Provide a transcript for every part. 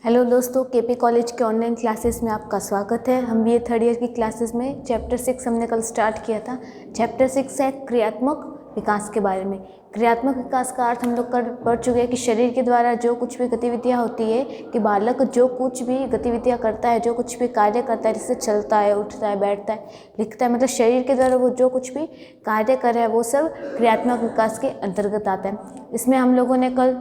Hello दोस्तों, KP college के online classes में आपका स्वागत है। हम बीए थर्ड ईयर की क्लासेस में चैप्टर 6 हमने कल स्टार्ट किया था। चैप्टर 6 है क्रियात्मक विकास के बारे में। क्रियात्मक विकास का अर्थ हम लोग कर पढ़ चुके हैं कि शरीर के द्वारा जो कुछ भी गतिविधियाँ होती है, कि बालक जो कुछ भी गतिविधियाँ करता है, जो कुछ भी कार्य करता है, जैसे चलता है, उठता है, बैठता है, लिखता है, मतलब शरीर के द्वारा वो जो कुछ भी कार्य कर रहा है वो सब क्रियात्मक विकास के अंतर्गत आता है। इसमें हम लोगों ने कल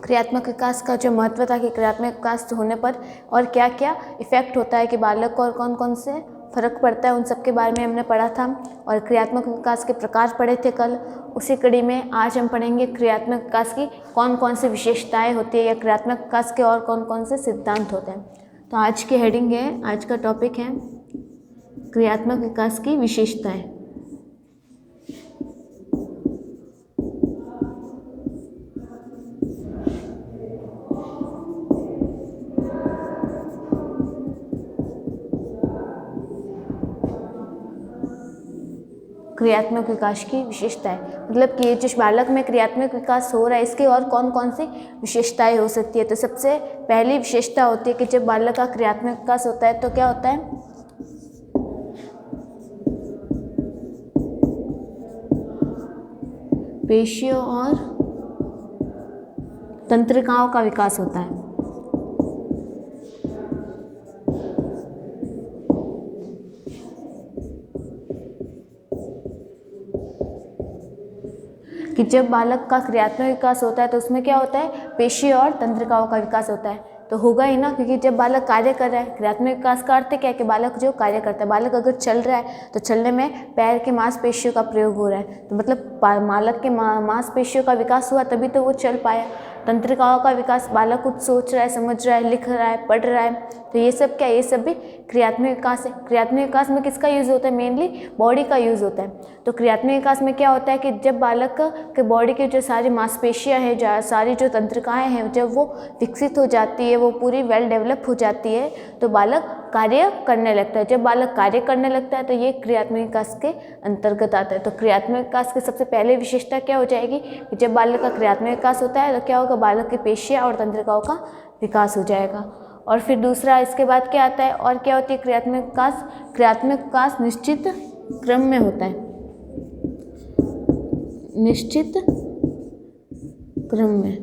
क्रियात्मक विकास का जो महत्व था कि क्रियात्मक विकास होने पर और क्या क्या इफ़ेक्ट होता है, कि बालक को और कौन कौन से फ़र्क पड़ता है, उन सब के बारे में हमने पढ़ा था और क्रियात्मक विकास के प्रकार पढ़े थे कल। उसी कड़ी में आज हम पढ़ेंगे क्रियात्मक विकास की कौन कौन सी विशेषताएं होती है या क्रियात्मक विकास के और कौन कौन से सिद्धांत होते हैं। तो आज की हेडिंग है, आज का टॉपिक है क्रियात्मक विकास की विशेषताएँ। क्रियात्मक विकास की विशेषताएं मतलब कि ये जो बालक में क्रियात्मक विकास हो रहा है, इसके और कौन कौन सी विशेषताएं हो सकती है। तो सबसे पहली विशेषता होती है कि जब बालक का क्रियात्मक विकास होता है तो क्या होता है, पेशियों और तंत्रिकाओं का विकास होता है। कि जब बालक का क्रियात्मक विकास होता है तो उसमें क्या होता है, पेशी और तंत्रिकाओं का विकास होता है। तो होगा ही ना, क्योंकि जब बालक कार्य कर रहा है, क्रियात्मक विकास का अर्थ क्या है कि बालक जो कार्य करता है। बालक अगर चल रहा है तो चलने में पैर के मांसपेशियों का प्रयोग हो रहा है, तो मतलब बालक के मांसपेशियों का विकास हुआ तभी तो वो चल पाया। तंत्रिकाओं का विकास, बालक कुछ सोच रहा है, समझ रहा है, लिख रहा है, पढ़ रहा है, तो ये सब क्या, ये सब भी क्रियात्मक विकास है। क्रियात्मक विकास में किसका यूज़ होता है, मेनली बॉडी का यूज़ होता है। तो क्रियात्मक विकास में क्या होता है कि जब बालक के बॉडी के जो सारी मांसपेशियां हैं, सारी जो तंत्रिकाएं हैं, जब वो विकसित हो जाती है, वो पूरी वेल डेवलप हो जाती है, तो बालक कार्य करने लगता है। जब बालक कार्य करने लगता है तो ये क्रियात्मक विकास के अंतर्गत आता है। तो क्रियात्मक विकास की सबसे पहले विशेषता क्या हो जाएगी कि जब बालक का क्रियात्मक विकास होता है तो क्या होगा, बालक की पेशियां और तंत्रिकाओं का विकास हो जाएगा। और फिर दूसरा, इसके बाद क्या आता है और क्या होती है क्रियात्मक विकास। क्रियात्मक विकास निश्चित क्रम में होता है, निश्चित क्रम में।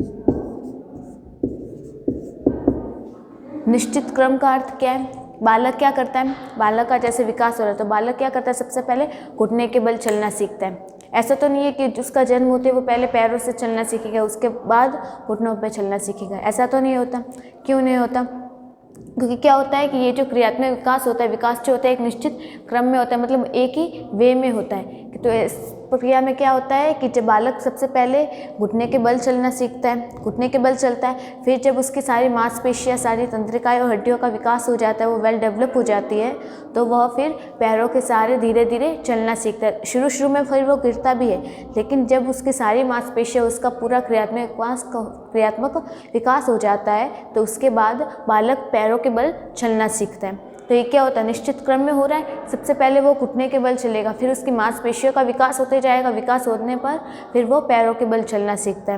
निश्चित क्रम का अर्थ क्या है, बालक क्या करता है, बालक का जैसे विकास हो रहा है तो बालक क्या करता है, सबसे पहले घुटने के बल चलना सीखता है। ऐसा तो नहीं है कि उसका जन्म होते वो पहले पैरों से चलना सीखेगा उसके बाद घुटनों पे चलना सीखेगा, ऐसा तो नहीं होता। क्यों नहीं होता, क्योंकि क्या होता है कि ये जो क्रियात्मक विकास होता है, विकास जो होता है एक निश्चित क्रम में होता है, मतलब एक ही वे में होता है। तो इस प्रक्रिया में क्या होता है कि जब बालक सबसे पहले घुटने के बल चलना सीखता है, घुटने के बल चलता है, फिर जब उसकी सारी मांसपेशियां, सारी तंत्रिकाएं और हड्डियों का विकास हो जाता है, वो वेल डेवलप हो जाती है, तो वह फिर पैरों के सहारे धीरे धीरे चलना सीखता है। शुरू शुरू में फिर वो गिरता भी है, लेकिन जब उसकी सारी मांसपेशियां, उसका पूरा क्रियात्मक विकास हो जाता है तो उसके बाद बालक पैरों के बल चलना सीखता है। तो ये क्या होता है, निश्चित क्रम में हो रहा है। सबसे पहले वो घुटने के बल चलेगा, फिर उसकी मांसपेशियों का विकास होते जाएगा, विकास होने पर फिर वो पैरों के बल चलना सीखता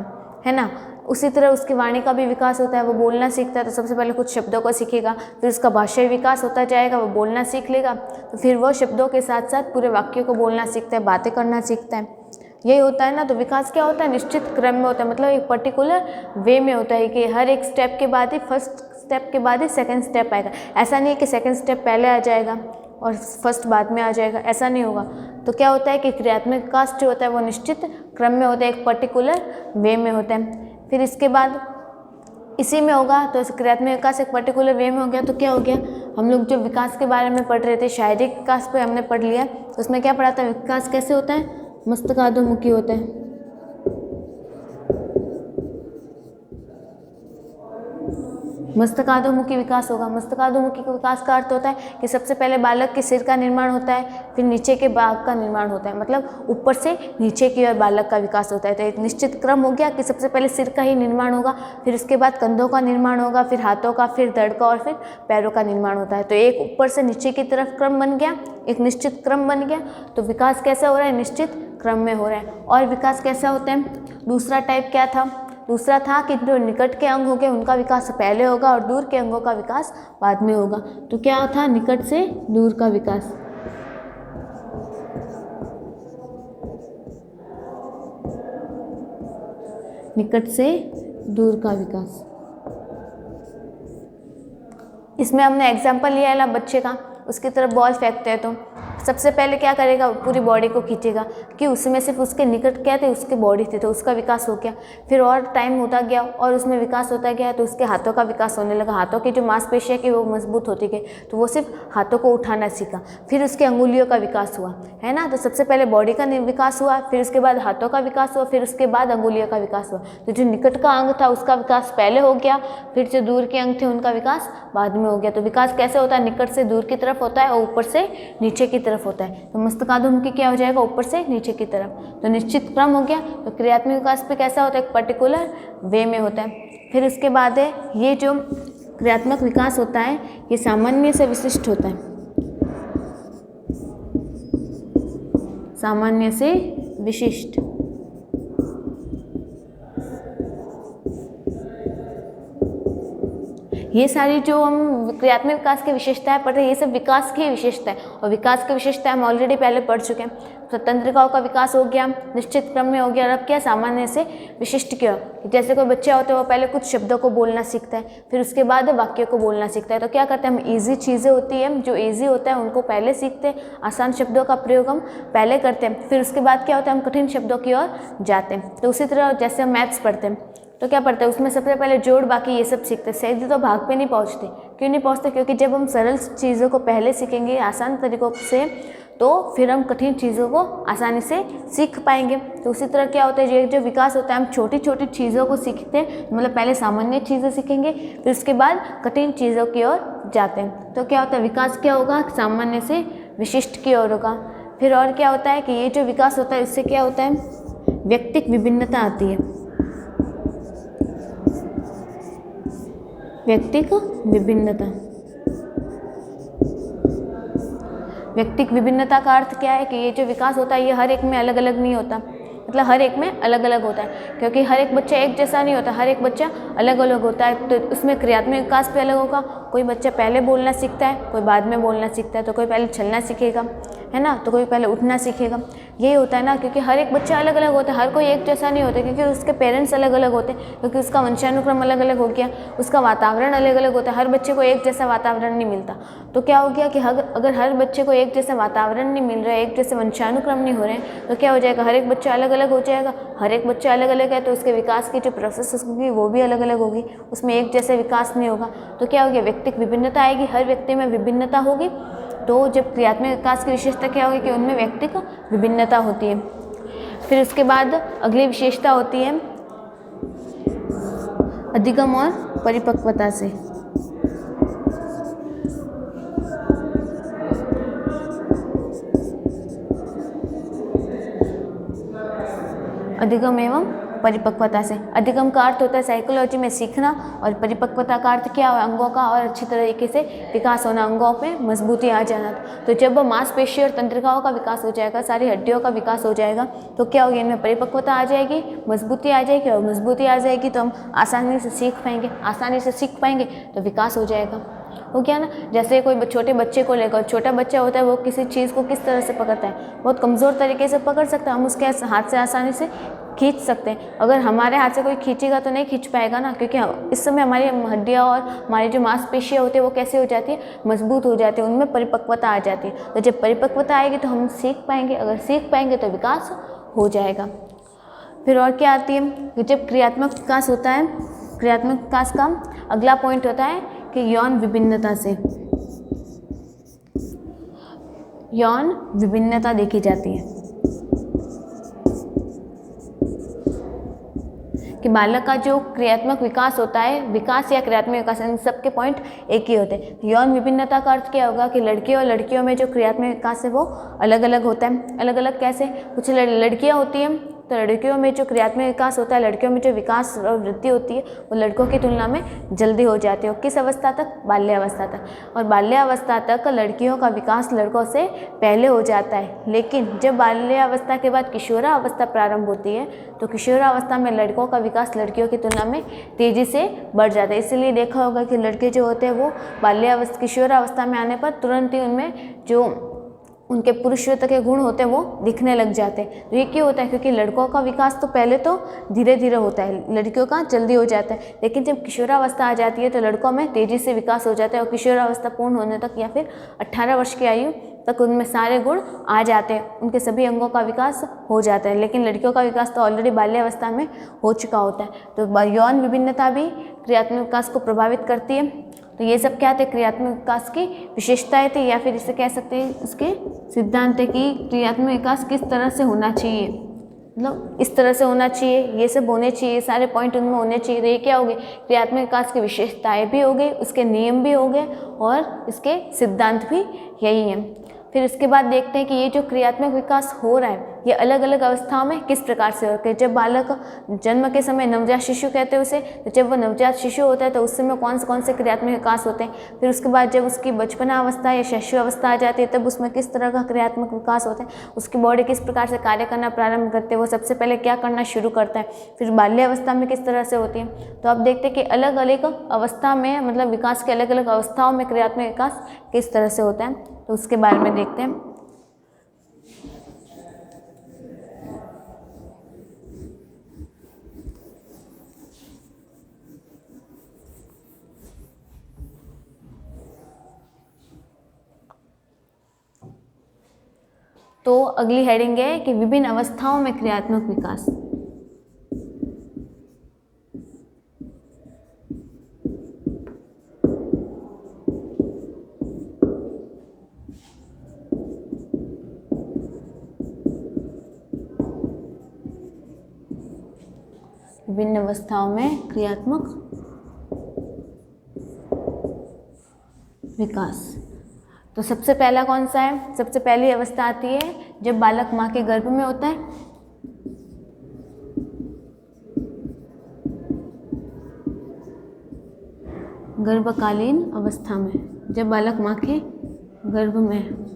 है ना। उसी तरह उसकी वाणी का भी विकास होता है, वो बोलना सीखता है, तो सबसे पहले कुछ शब्दों को सीखेगा, फिर उसका भाषाई विकास होता जाएगा, वो बोलना सीख लेगा, तो फिर वो शब्दों के साथ साथ पूरे वाक्यों को बोलना सीखता है, बातें करना सीखता है। यही होता है ना। तो विकास क्या होता है, निश्चित क्रम में होता है, मतलब एक पर्टिकुलर वे में होता है कि हर एक स्टेप के बाद ही, फर्स्ट स्टेप के बाद ही सेकंड स्टेप आएगा। ऐसा नहीं है कि सेकंड स्टेप पहले आ जाएगा और फर्स्ट बाद में आ जाएगा, ऐसा नहीं होगा। तो क्या होता है कि क्रियात्मक विकास जो होता है वो निश्चित क्रम में होता है, एक पर्टिकुलर वे में होता है। फिर इसके बाद इसी में होगा, तो क्रियात्मक विकास एक पर्टिकुलर वे में हो गया तो क्या हो गया, हम लोग जो विकास के बारे में पढ़ रहे थे, शारीरिक विकास पे हमने पढ़ लिया, तो उसमें क्या पढ़ा था, विकास कैसे होता है, मस्तकाधोमुखी होता है। मस्तकाधोमुखी विकास होगा। मस्तकाधोमुखी विकास का अर्थ होता है कि सबसे पहले बालक के सिर का निर्माण होता है, फिर नीचे के भाग का निर्माण होता है, मतलब ऊपर से नीचे की ओर बालक का विकास होता है। तो एक निश्चित क्रम हो गया कि सबसे पहले सिर का ही निर्माण होगा, फिर उसके बाद कंधों का निर्माण होगा, फिर हाथों का, फिर धड़ का और फिर पैरों का निर्माण होता है। तो एक ऊपर से नीचे की तरफ क्रम बन गया, एक निश्चित क्रम बन गया। तो विकास कैसा हो रहा है, निश्चित क्रम में हो रहा है। और विकास कैसा होता है, दूसरा टाइप क्या था, दूसरा था कि जो निकट के अंग होंगे उनका विकास पहले होगा और दूर के अंगों का विकास बाद में होगा। तो क्या था, निकट से दूर का विकास। निकट से दूर का विकास। इसमें हमने एग्जाम्पल लिया है बच्चे का, उसकी तरफ बॉल फेंकते हैं तो सबसे पहले क्या करेगा, पूरी बॉडी को खींचेगा कि उसमें सिर्फ उसके निकट क्या थे, उसके बॉडी थी, तो उसका विकास हो गया। फिर और टाइम होता गया और उसमें विकास होता गया तो उसके हाथों का विकास होने लगा। हाथों की जो मांसपेशियाँ की वो मजबूत होती गई, तो वो सिर्फ हाथों को उठाना सीखा। फिर उसके अंगुलियों का विकास हुआ, है ना। तो सबसे पहले बॉडी का विकास हुआ, फिर उसके बाद हाथों का विकास हुआ, फिर उसके बाद अंगुलियों का विकास हुआ। तो जो निकट का अंग था उसका विकास पहले हो गया, फिर जो दूर के अंग थे उनका विकास बाद में हो गया। तो विकास कैसे होता है, निकट से दूर की तरफ होता है और ऊपर से नीचे की तरफ होता है। तो मस्तकाधुमुखी क्या हो जाएगा, ऊपर से नीचे की तरफ। तो निश्चित क्रम हो गया। तो क्रियात्मक विकास पे कैसा होता है, एक पर्टिकुलर वे में होता है। फिर उसके बाद है ये जो क्रियात्मक विकास होता है ये सामान्य से विशिष्ट होता है। सामान्य से विशिष्ट। ये सारी जो हम क्रियात्मक विकास की विशेषताएं पढ़ रहे हैं ये सब विकास की विशेषता है, और विकास की विशेषताएं हम ऑलरेडी पहले पढ़ चुके हैं। तो तंत्रिकाओं का विकास हो गया, निश्चित क्रम में हो गया, और अब क्या, सामान्य से विशिष्ट क्या। जैसे कोई बच्चा होता है वो पहले कुछ शब्दों को बोलना सीखता है, फिर उसके बाद वाक्यों को बोलना सीखता है। तो क्या करते हैं हम, ईजी चीज़ें होती है जो ईजी होता है उनको पहले सीखते हैं, आसान शब्दों का प्रयोग हम पहले करते हैं, फिर उसके बाद क्या होता है हम कठिन शब्दों की ओर जाते हैं। तो उसी तरह जैसे हम मैथ्स पढ़ते हैं तो क्या पढ़ते हैं, उसमें सबसे पहले जोड़ बाकी ये सब सीखते हैं। सीधे तो भाग पे नहीं पहुंचते। क्यों नहीं पहुंचते, क्योंकि जब हम सरल चीज़ों को पहले सीखेंगे आसान तरीक़ों से तो फिर हम कठिन चीज़ों को आसानी से सीख पाएंगे। तो उसी तरह क्या होता है, ये जो विकास होता है हम छोटी छोटी चीज़ों को सीखते हैं, मतलब पहले सामान्य चीज़ें सीखेंगे फिर उसके बाद कठिन चीज़ों की ओर जाते हैं। तो क्या होता है, विकास क्या होगा, सामान्य से विशिष्ट की ओर होगा। फिर और क्या होता है कि ये जो विकास होता है उससे क्या होता है, व्यक्तिक विभिन्नता आती है। व्यक्तिक विभिन्नता। व्यक्तिक विभिन्नता का अर्थ क्या है कि ये जो विकास होता है ये हर एक में अलग अलग नहीं होता, मतलब हर एक में अलग अलग होता है, क्योंकि हर एक बच्चा एक जैसा नहीं होता, हर एक बच्चा अलग अलग होता है। तो उसमें क्रियात्मक विकास भी अलग होगा। कोई बच्चा पहले बोलना सीखता है, कोई बाद में बोलना सीखता है, तो कोई पहले चलना सीखेगा, है ना, तो कोई पहले उठना सीखेगा। यही होता है ना, क्योंकि हर एक बच्चा अलग अलग होता है, हर कोई एक जैसा नहीं होता, क्योंकि उसके पेरेंट्स अलग अलग होते हैं, क्योंकि उसका वंशानुक्रम अलग अलग हो गया, उसका वातावरण अलग अलग होता है। हर बच्चे को एक जैसा वातावरण नहीं मिलता। तो क्या हो गया कि अगर हर बच्चे को एक जैसा वातावरण नहीं मिल रहा है, एक जैसे वंशानुक्रम नहीं हो रहे हैं, तो क्या हो जाएगा, हर एक बच्चा अलग अलग हो जाएगा। हर एक बच्चा अलग अलग है तो उसके विकास की जो प्रोसेस होगी वो भी अलग अलग होगी, उसमें एक जैसे विकास नहीं होगा। तो क्या हो गया, व्यक्तिक विभिन्नता आएगी, हर व्यक्ति में विभिन्नता होगी। तो जब क्रियात्मक विकास की विशेषता क्या होगी कि उनमें व्यक्तिक विभिन्नता होती है। फिर उसके बाद अगली विशेषता होती है अधिगम और परिपक्वता से। अधिगम एवं परिपक्वता से। अधिगम का अर्थ होता है साइकोलॉजी में सीखना, और परिपक्वता का अर्थ क्या है, अंगों का और अच्छी तरीके से विकास होना, अंगों में मजबूती आ जाना। तो जब मांसपेशी और तंत्रिकाओं का विकास हो जाएगा, सारी हड्डियों का विकास हो जाएगा, तो क्या होगी, इनमें परिपक्वता आ जाएगी, मजबूती आ जाएगी, और मजबूती आ जाएगी तो हम आसानी से सीख पाएंगे, आसानी से सीख पाएंगे तो विकास हो जाएगा। वो क्या ना, जैसे कोई छोटे बच्चे को लेकर, छोटा बच्चा होता है वो किसी चीज़ को किस तरह से पकड़ता है, बहुत कमज़ोर तरीके से पकड़ सकता है, हम उसके हाथ से आसानी से खींच सकते हैं। अगर हमारे हाथ से कोई खींचेगा तो नहीं खींच पाएगा ना, क्योंकि इस समय हमारी हड्डियाँ और हमारी जो मांसपेशियाँ होती है वो कैसे हो जाती है, मजबूत हो जाती है, उनमें परिपक्वता आ जाती है। तो जब परिपक्वता आएगी तो हम सीख पाएंगे, अगर सीख पाएंगे तो विकास हो जाएगा। फिर और क्या आती है कि जब क्रियात्मक विकास होता है, क्रियात्मक विकास का अगला पॉइंट होता है कि यौन विभिन्नता से। यौन विभिन्नता देखी जाती है कि बालक का जो क्रियात्मक विकास होता है, विकास या क्रियात्मक विकास, इन सबके पॉइंट एक ही होते हैं। यौन विभिन्नता का अर्थ क्या होगा कि लड़कियों और लड़कियों में जो क्रियात्मक विकास है वो अलग अलग होता है। अलग अलग कैसे, कुछ लड़कियां होती हैं तो लड़कियों में जो क्रियात्मक विकास होता है, लड़कियों में जो विकास और वृद्धि होती है वो लड़कों की तुलना में जल्दी हो जाती है। और किस अवस्था तक? बाल्यावस्था तक। और बाल्यावस्था तक लड़कियों का विकास लड़कों से पहले हो जाता है। लेकिन जब बाल्यावस्था के बाद किशोरावस्था प्रारंभ होती है तो किशोरावस्था में लड़कों का विकास लड़कियों की तुलना में तेज़ी से बढ़ जाता है। इसलिए देखा होगा कि लड़के जो होते हैं वो बाल्यावस्था किशोरावस्था में आने पर तुरंत ही उनमें जो उनके पुरुषत्व के गुण होते हैं वो दिखने लग जाते हैं। तो ये क्यों होता है? क्योंकि लड़कों का विकास तो पहले तो धीरे धीरे होता है, लड़कियों का जल्दी हो जाता है। लेकिन जब किशोरावस्था आ जाती है तो लड़कों में तेज़ी से विकास हो जाता है और किशोरावस्था पूर्ण होने तक या फिर 18 वर्ष की आयु तक उनमें सारे गुण आ जाते हैं, उनके सभी अंगों का विकास हो जाता है। लेकिन लड़कियों का विकास तो ऑलरेडी बाल्यावस्था में हो चुका होता है। तो यौन विभिन्नता भी क्रियात्मक विकास को प्रभावित करती है। तो ये सब क्या थे? क्रियात्मक विकास की विशेषताएं थी, या फिर इसे कह सकते हैं इसके सिद्धांत है कि क्रियात्मक विकास किस तरह से होना चाहिए, मतलब इस तरह से होना चाहिए, ये सब होने चाहिए, ये सारे पॉइंट उनमें होने चाहिए। तो ये क्या हो गए? क्रियात्मक विकास की विशेषताएं भी हो गई, उसके नियम भी हो गए और इसके सिद्धांत भी यही हैं। फिर इसके बाद देखते हैं कि ये जो क्रियात्मक विकास हो रहा है ये अलग अलग अवस्थाओं में किस प्रकार से होता है। जब बालक जन्म के समय नवजात शिशु कहते हैं उसे, तो जब वो नवजात शिशु होता है तो उस समय कौन से क्रियात्मक विकास होते हैं। फिर उसके बाद जब उसकी बचपना अवस्था या शिशु अवस्था आ जाती है तब उसमें किस तरह का क्रियात्मक विकास होता है, उसकी बॉडी किस प्रकार से कार्य करना प्रारंभ करते हैं, वो सबसे पहले क्या करना शुरू करता है, फिर बाल्यावस्था में किस तरह से होती है। तो आप देखते हैं कि अलग अलग अवस्था में, मतलब विकास के अलग अलग अवस्थाओं में क्रियात्मक विकास किस तरह से होता है, तो उसके बारे में देखते हैं। तो अगली हेडिंग है कि विभिन्न अवस्थाओं में क्रियात्मक विकास। विभिन्न अवस्थाओं में क्रियात्मक विकास। तो सबसे पहला कौन सा है? सबसे पहली अवस्था आती है जब बालक माँ के गर्भ में होता है। गर्भकालीन अवस्था में, जब बालक माँ के गर्भ में है।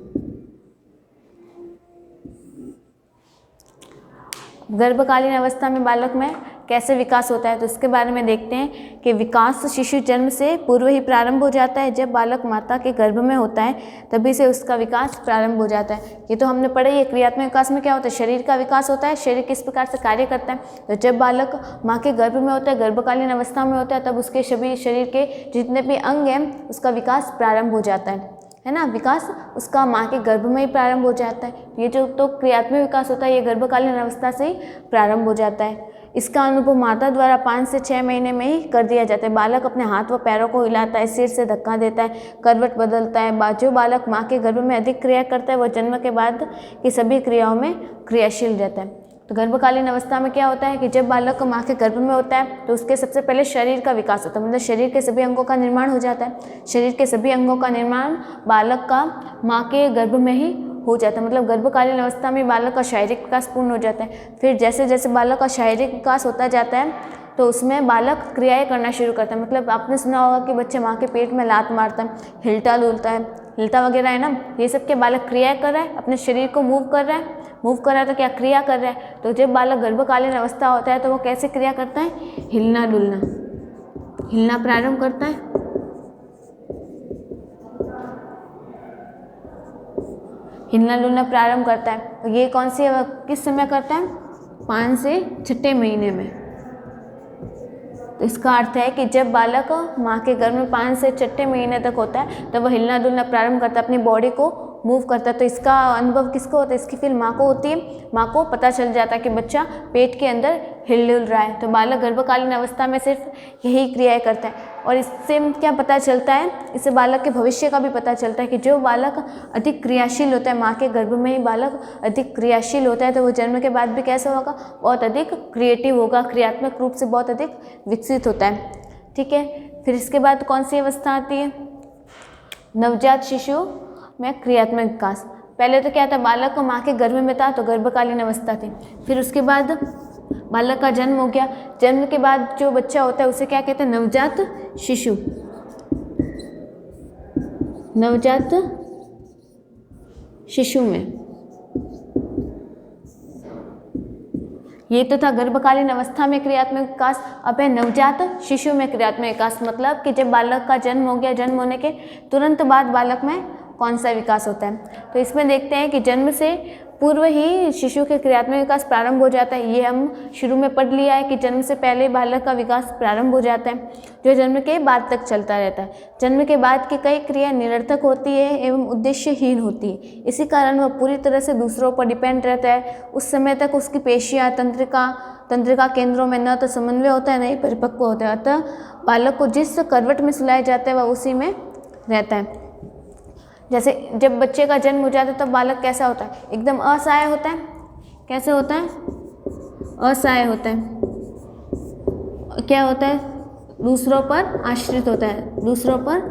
गर्भकालीन अवस्था में बालक में कैसे विकास होता है, तो इसके बारे में देखते हैं कि विकास शिशु जन्म से पूर्व ही प्रारंभ हो जाता है। जब बालक माता के गर्भ में होता है तभी से उसका विकास प्रारंभ हो जाता है। ये तो हमने पढ़ा ही है। क्रियात्मक विकास में क्या होता है? शरीर का विकास होता है, शरीर किस प्रकार से कार्य करता है। तो जब बालक माँ के गर्भ में होता है, गर्भकालीन अवस्था में होता है, तब उसके सभी शरीर के जितने भी अंग हैं उसका विकास प्रारंभ हो जाता है ना। विकास उसका माँ के गर्भ में ही प्रारंभ हो जाता है। ये जो तो क्रियात्मक विकास होता है ये गर्भकालीन अवस्था से ही प्रारंभ हो जाता है। इसका अनुभव माता द्वारा 5 से 6 महीने में ही कर दिया जाता है। बालक अपने हाथ व पैरों को हिलाता है, सिर से धक्का देता है, करवट बदलता है। जो बालक माँ के गर्भ में अधिक क्रिया करता है वह जन्म के बाद की सभी क्रियाओं में क्रियाशील रहता है। तो गर्भकालीन अवस्था में क्या होता है कि जब बालक माँ के गर्भ में होता है तो उसके सबसे पहले शरीर का विकास होता है, मतलब शरीर के सभी अंगों का निर्माण हो जाता है। शरीर के सभी अंगों का निर्माण बालक का माँ के गर्भ में ही हो जाता है। मतलब गर्भकालीन अवस्था में बालक का शारीरिक विकास पूर्ण हो जाता है। फिर जैसे जैसे बालक का शारीरिक विकास होता जाता है तो उसमें बालक क्रियाएं करना शुरू करता है। मतलब आपने सुना होगा कि बच्चे माँ के पेट में लात मारता है, हिलता डुलता है, हिलता वगैरह है ना, ये सब के बालक क्रियाएं कर रहा है, अपने शरीर को मूव कर रहा है तो क्या क्रिया कर रहा है। तो जब बालक गर्भकालीन अवस्था होता है तो वो कैसे क्रिया करता है? हिलना डुलना, हिलना प्रारंभ करता है। हिलना डुलना प्रारंभ करता है। तो ये कौन सी किस समय करता है? 5 से 6 महीने में। तो इसका अर्थ है कि जब बालक माँ के गर्भ में 5 से 6 महीने तक होता है तब वह हिलना डुलना प्रारंभ करता है, अपनी बॉडी को मूव करता है। तो इसका अनुभव किसको होता है? इसकी फील माँ को होती है। माँ को पता चल जाता है कि बच्चा पेट के अंदर हिल डुल रहा है। तो बालक गर्भकालीन अवस्था में सिर्फ यही क्रियाएं करता है। और इससे क्या पता चलता है? इससे बालक के भविष्य का भी पता चलता है कि जो बालक अधिक क्रियाशील होता है, माँ के गर्भ में ही बालक अधिक क्रियाशील होता है, तो वो जन्म के बाद भी कैसा होगा? बहुत अधिक क्रिएटिव होगा, क्रियात्मक रूप से बहुत अधिक विकसित होता है। ठीक है। फिर इसके बाद कौन सी अवस्था आती है? नवजात शिशु में क्रियात्मक विकास। पहले तो क्या था, बालक को माँ के गर्भ में था तो गर्भकालीन अवस्था थी। फिर उसके बाद बालक का जन्म हो गया। जन्म के बाद जो बच्चा होता है उसे क्या कहते हैं, नवजात शिशु। नवजात शिशु में ये तो था गर्भकालीन अवस्था में क्रियात्मक विकास। अब है नवजात शिशु में क्रियात्मक विकास, मतलब कि जब बालक का जन्म हो गया, जन्म होने के तुरंत बाद बालक में कौन सा विकास होता है। तो इसमें देखते हैं कि जन्म से पूर्व ही शिशु के क्रियात्मक विकास प्रारंभ हो जाता है। ये हम शुरू में पढ़ लिया है कि जन्म से पहले बालक का विकास प्रारंभ हो जाता है, जो जन्म के बाद तक चलता रहता है। जन्म के बाद की कई क्रिया निरर्थक होती है एवं उद्देश्यहीन होती है। इसी कारण वह पूरी तरह से दूसरों पर डिपेंड रहता है। उस समय तक उसकी पेशियाँ, तंत्रिका केंद्रों में न तो समन्वय होता है, न ही परिपक्व होता है। अतः बालक को जिस करवट में सुलाया जाता है वह उसी में रहता है। जैसे जब बच्चे का जन्म हो जाता है तब बालक कैसा होता है, एकदम असहाय होता है। कैसे होता है, असहाय होता है। क्या होता है, दूसरों पर आश्रित होता है, दूसरों पर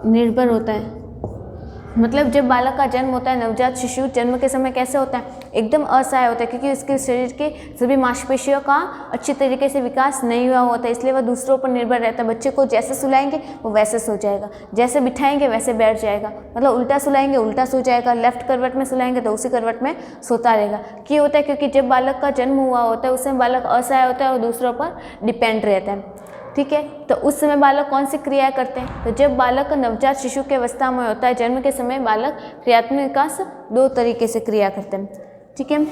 निर्भर होता है। मतलब जब बालक का जन्म होता है, नवजात शिशु जन्म के समय कैसे होता है, एकदम असहाय होता है, क्योंकि उसके शरीर के सभी मांसपेशियों का अच्छी तरीके से विकास नहीं हुआ होता है, इसलिए वह दूसरों पर निर्भर रहता है। बच्चे को जैसे सुलाएंगे वो वैसे सो जाएगा, जैसे बिठाएंगे वैसे बैठ जाएगा, मतलब उल्टा सुलाएंगे उल्टा सो जाएगा, लेफ्ट करवट में सुलाएंगे तो उसी करवट में सोता रहेगा। क्यों होता है, क्योंकि जब बालक का जन्म हुआ होता है उस समय बालक असहाय होता है और दूसरों पर डिपेंड रहता है। ठीक है, तो उस समय बालक कौन सी क्रियाएं करते हैं, तो जब बालक नवजात शिशु के अवस्था में होता है, जन्म के समय बालक क्रियात्मक विकास दो तरीके से क्रिया करते हैं। ठीक है,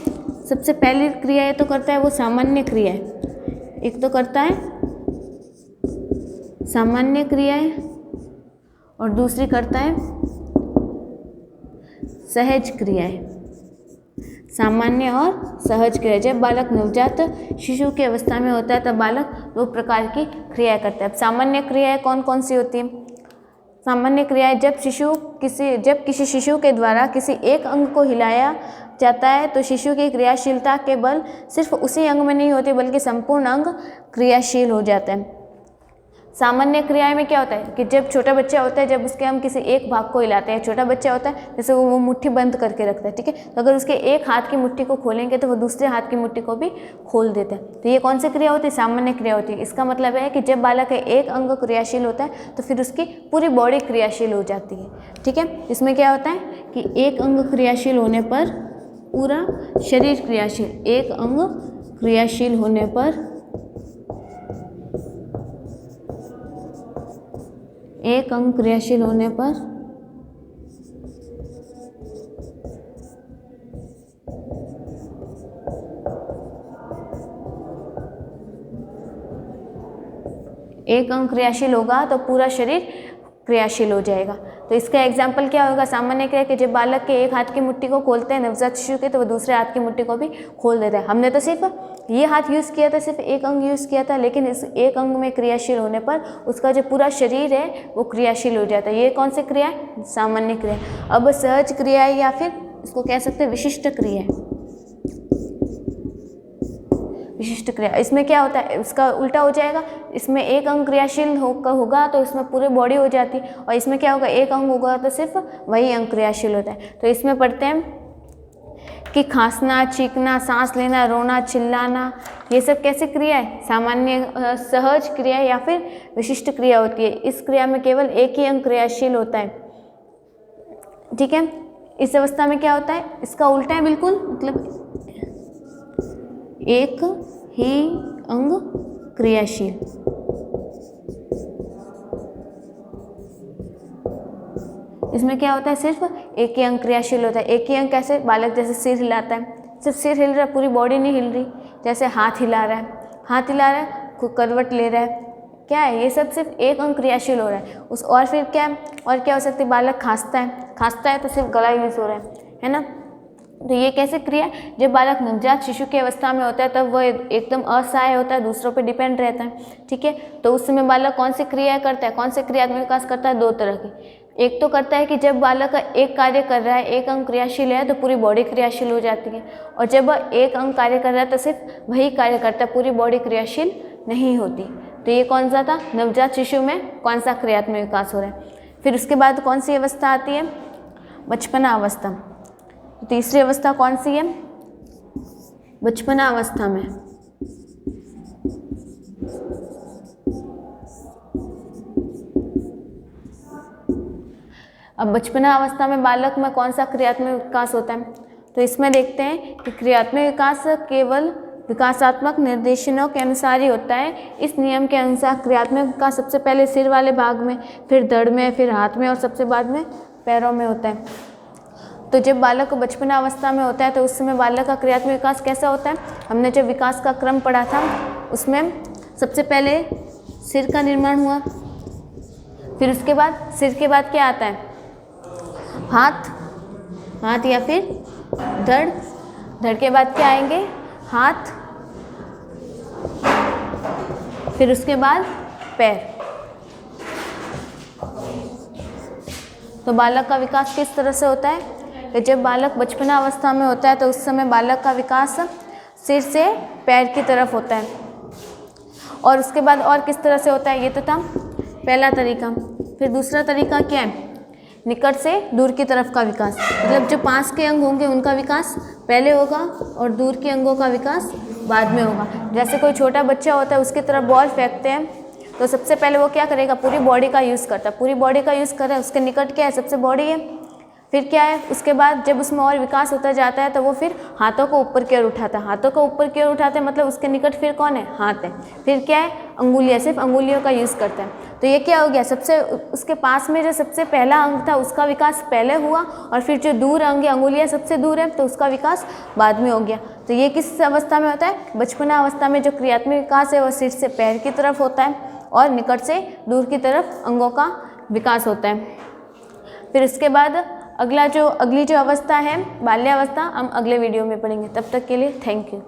सबसे पहली क्रिया ये तो करता है वो सामान्य क्रिया है। एक तो करता है सामान्य क्रियाएं और दूसरी करता है सहज क्रियाएं। सामान्य और सहज क्रिया। जब बालक नवजात शिशु की अवस्था में होता है तब बालक दो प्रकार की क्रियाएं करता है। अब सामान्य क्रियाएं कौन कौन सी होती हैं? सामान्य क्रियाएं जब किसी शिशु के द्वारा किसी एक अंग को हिलाया जाता है तो शिशु की क्रियाशीलता के बल सिर्फ उसी अंग में नहीं होती बल्कि संपूर्ण अंग क्रियाशील हो जाता है। सामान्य क्रियाएं में क्या होता है कि जब छोटा बच्चा होता है, जब उसके हम किसी एक भाग को हिलाते हैं, छोटा बच्चा होता है जैसे वो मुट्ठी बंद करके रखता है, ठीक है, तो अगर उसके एक हाथ की मुट्ठी को खोलेंगे तो वो दूसरे हाथ की मुट्ठी को भी खोल देते हैं। तो ये कौन सी क्रिया होती है? सामान्य क्रिया होती है। इसका मतलब है कि जब बालक का एक अंग क्रियाशील होता है तो फिर उसकी पूरी बॉडी क्रियाशील हो जाती है। ठीक है, इसमें क्या होता है कि एक अंग क्रियाशील होने पर पूरा शरीर क्रियाशील, एक अंग क्रियाशील होने पर एक अंग क्रियाशील होने पर एक अंग क्रियाशील होगा तो पूरा शरीर क्रियाशील हो जाएगा। तो इसका एग्जाम्पल क्या होगा? सामान्य क्रिया कि जब बालक के एक हाथ की मुट्ठी को खोलते हैं नवजात शिशु के, तो वो दूसरे हाथ की मुट्ठी को भी खोल देता है। हमने तो सिर्फ ये हाथ यूज़ किया था, सिर्फ एक अंग यूज़ किया था, लेकिन इस एक अंग में क्रियाशील होने पर उसका जो पूरा शरीर है वो क्रियाशील हो जाता है। ये कौन सी क्रिया है? सामान्य क्रिया। अब सहज क्रिया है या फिर इसको कह सकते हैं विशिष्ट क्रिया है। विशिष्ट क्रिया, इसमें क्या होता है, उसका उल्टा हो जाएगा। इसमें एक अंग क्रियाशील होगा तो इसमें पूरी बॉडी हो जाती है, और इसमें क्या होगा, एक अंग होगा तो सिर्फ वही अंग क्रियाशील होता है। तो इसमें पढ़ते हैं कि खांसना, चीखना, सांस लेना, रोना, चिल्लाना, ये सब कैसी क्रिया है? सामान्य सहज क्रिया या फिर विशिष्ट क्रिया होती है। इस क्रिया में केवल एक ही अंग क्रियाशील होता है। ठीक है, इस अवस्था में क्या होता है, इसका उल्टा है बिल्कुल, मतलब एक ही अंग क्रियाशील। इसमें क्या होता है, सिर्फ एक ही अंग क्रियाशील होता है। एक ही अंग कैसे? बालक जैसे सिर हिलाता है, सिर्फ सिर हिल रहा है, पूरी बॉडी नहीं हिल रही। जैसे हाथ हिला रहा है, हाथ हिला रहा है, कोई करवट ले रहा है, क्या है ये सब? सिर्फ एक अंग क्रियाशील हो रहा है। और फिर क्या है, और क्या हो सकती है? बालक खांसता है तो सिर्फ गला यूज हो रहा है ना। तो ये कैसे क्रिया? जब बालक नवजात शिशु की अवस्था में होता है तब वह एकदम असहाय होता है, दूसरों पर डिपेंड रहता है। ठीक है, तो उस समय बालक कौन सी क्रिया करता है, कौन से क्रियात्मक विकास करता है? दो तरह की। एक तो करता है कि जब बालक एक कार्य कर रहा है, एक अंग क्रियाशील है तो पूरी बॉडी क्रियाशील हो जाती है, और जब एक अंग कार्य कर रहा है तो सिर्फ वही कार्य करता है, पूरी बॉडी क्रियाशील नहीं होती। तो ये कौन सा था? नवजात शिशु में कौन सा क्रियात्मक विकास हो रहा है। फिर उसके बाद कौन सी अवस्था आती है? बचपना अवस्था। तो तीसरी अवस्था कौन सी है? बचपना अवस्था में अब बचपना अवस्था में बालक में कौन सा क्रियात्मक विकास होता है? तो इसमें देखते हैं कि क्रियात्मक विकास केवल विकासात्मक निर्देशनों के अनुसार ही होता है। इस नियम के अनुसार क्रियात्मक विकास सबसे पहले सिर वाले भाग में, फिर धड़ में, फिर हाथ में और सबसे बाद में पैरों में होता है। तो जब बालक बचपना अवस्था में होता है तो उस समय बालक का क्रियात्मक विकास कैसा होता है? हमने जब विकास का क्रम पढ़ा था उसमें सबसे पहले सिर का निर्माण हुआ, फिर उसके बाद सिर के बाद क्या आता है? हाथ या फिर धड़ के बाद क्या आएंगे? हाथ, फिर उसके बाद पैर। तो बालक का विकास किस तरह से होता है? तो जब बालक बचपना अवस्था में होता है तो उस समय बालक का विकास सिर से पैर की तरफ होता है। और उसके बाद और किस तरह से होता है? ये तो था पहला तरीका। फिर दूसरा तरीका क्या है? निकट से दूर की तरफ का विकास। मतलब जो पास के अंग होंगे उनका विकास पहले होगा और दूर के अंगों का विकास बाद में होगा। जैसे कोई छोटा बच्चा होता है उसकी तरफ बॉल फेंकते हैं तो सबसे पहले वो क्या करेगा? पूरी बॉडी का यूज़ करता है। पूरी बॉडी का यूज़ कर रहा है, उसके निकट क्या है? सबसे बॉडी है। फिर क्या है? उसके बाद जब उसमें और विकास होता जाता है तो वो फिर हाथों को ऊपर की ओर उठाता है। हाथों को ऊपर की ओर उठाते हैं मतलब उसके निकट फिर कौन है? हाथ है। फिर क्या है? अंगुलियाँ, सिर्फ अंगुलियों का यूज़ करता है। तो ये क्या हो गया? सबसे उसके पास में जो सबसे पहला अंग था उसका विकास पहले हुआ और फिर जो दूर अंग है, अंगुलियाँ सबसे दूर है, तो उसका विकास बाद में हो गया। तो ये किस अवस्था में होता है? बचपना अवस्था में जो क्रियात्मक विकास है वो सिर से पैर की तरफ होता है और निकट से दूर की तरफ अंगों का विकास होता है। फिर उसके बाद अगली जो अवस्था है बाल्यावस्था, हम अगले वीडियो में पढ़ेंगे। तब तक के लिए थैंक यू।